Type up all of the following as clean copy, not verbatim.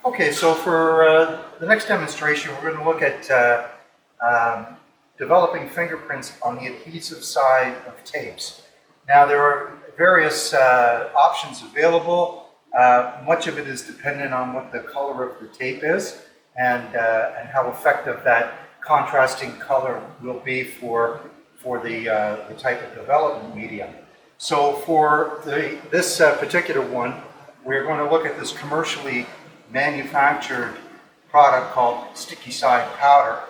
Okay, so for the next demonstration, we're going to look at developing fingerprints on the adhesive side of tapes. Now, there are various options available. Much of it is dependent on what the color of the tape is and how effective that contrasting color will be for the type of development medium. So for this particular one, we're going to look at this commercially manufactured product called sticky side powder.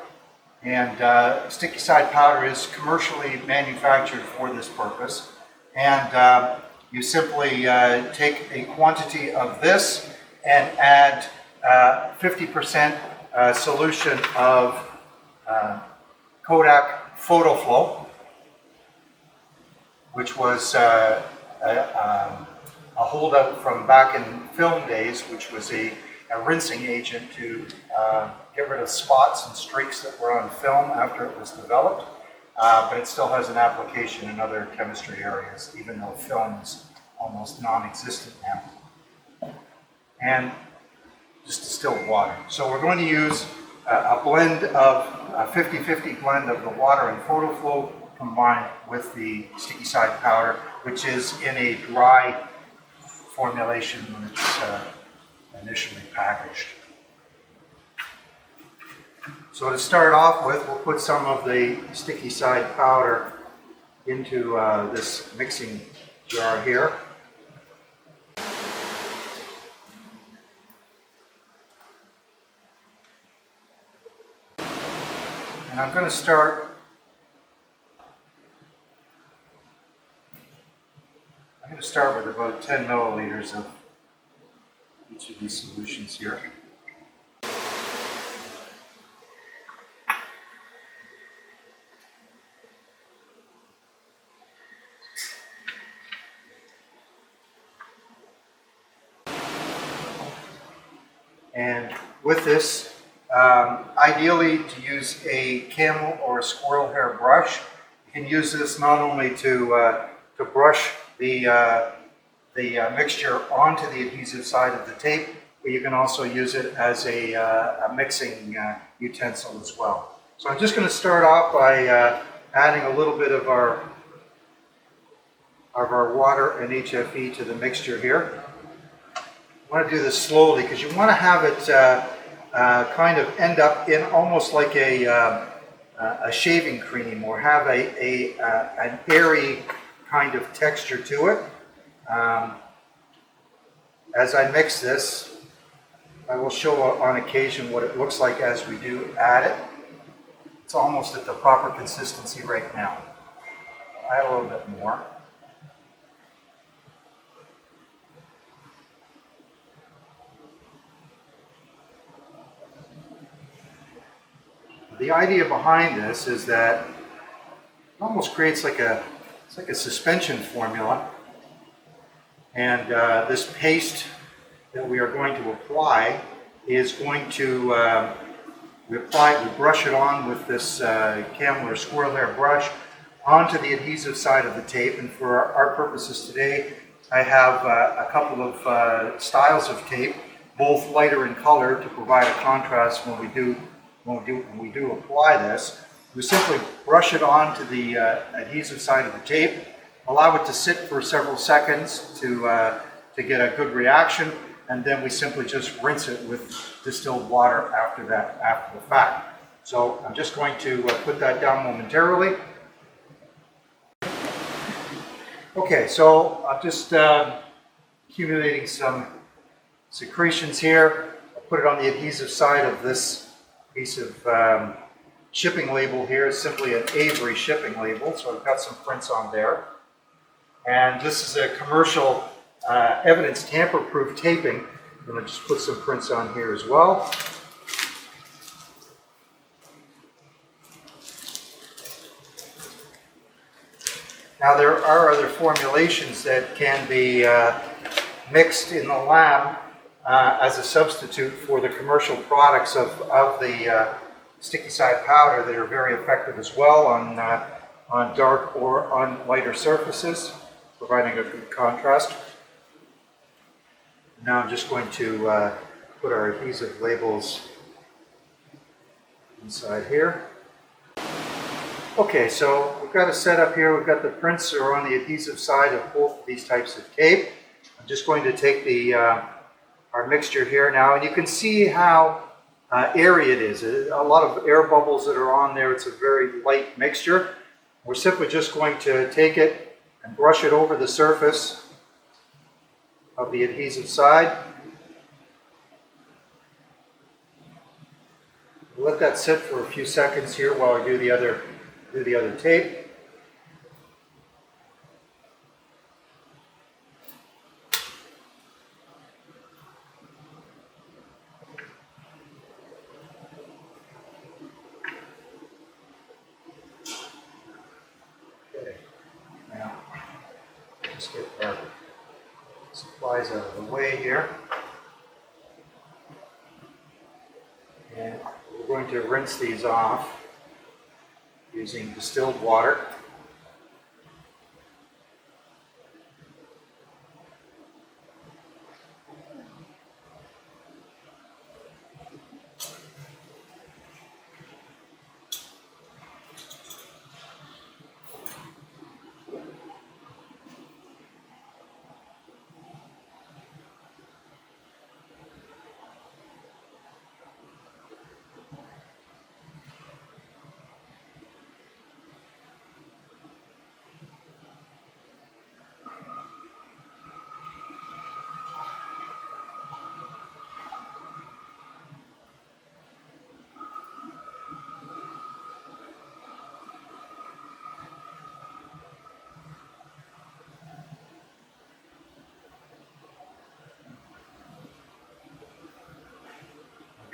And sticky side powder is commercially manufactured for this purpose. And you simply take a quantity of this and add 50% solution of Kodak PhotoFlow, which was a holdout from back in film days, which was a rinsing agent to get rid of spots and streaks that were on film after it was developed. But it still has an application in other chemistry areas, even though film is almost non-existent now. And just distilled water. So we're going to use a blend of a 50-50 blend of the water and PhotoFlow combined with the sticky side powder, which is in a dry formulation when it's initially packaged. So to start off with, we'll put some of the sticky side powder into this mixing jar here. And I'm going to start with about 10 milliliters of each of these solutions here. And with this, ideally to use a camel or a squirrel hair brush. You can use this not only to brush the mixture onto the adhesive side of the tape, but you can also use it as a mixing utensil as well. So I'm just going to start off by adding a little bit of our water and HFE to the mixture here. I want to do this slowly because you want to have it kind of end up in almost like a shaving cream, or have an airy kind of texture to it. As I mix this, I will show on occasion what it looks like as we do add it. It's almost at the proper consistency right now. Add a little bit more. The idea behind this is that it almost creates like a suspension formula, and this paste that we are going to apply is going to we brush it on with this camel or squirrel hair brush onto the adhesive side of the tape. And for our purposes today, I have a couple of styles of tape, both lighter in color to provide a contrast when we do apply this. We simply brush it onto the adhesive side of the tape, allow it to sit for several seconds to get a good reaction, and then we simply just rinse it with distilled water after the fact. So I'm just going to put that down momentarily. Okay, so I'm just accumulating some secretions here. I'll put it on the adhesive side of this piece of shipping label here. Is simply an Avery shipping label, so I've got some prints on there. And this is a commercial evidence tamper-proof taping. I'm going to just put some prints on here as well. Now there are other formulations that can be mixed in the lab as a substitute for the commercial products of the sticky side powder that are very effective as well on dark or on lighter surfaces, providing a good contrast. Now I'm just going to put our adhesive labels inside here. Okay, so we've got a setup here. We've got the prints are on the adhesive side of both of these types of tape. I'm just going to take the our mixture here now, and you can see how airy it is. A lot of air bubbles that are on there. It's a very light mixture. We're simply just going to take it and brush it over the surface of the adhesive side. Let that sit for a few seconds here while I do the other tape. Okay, now just get our supplies out of the way here. And we're going to rinse these off using distilled water.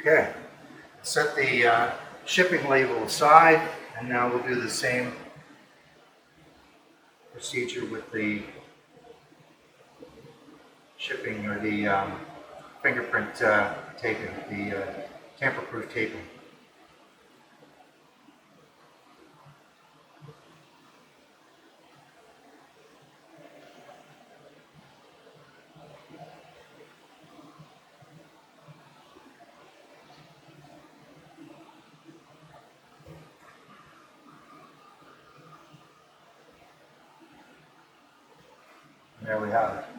Okay, set the shipping label aside, and now we'll do the same procedure with the shipping or the fingerprint taping, the tamper-proof taping. And there we have it.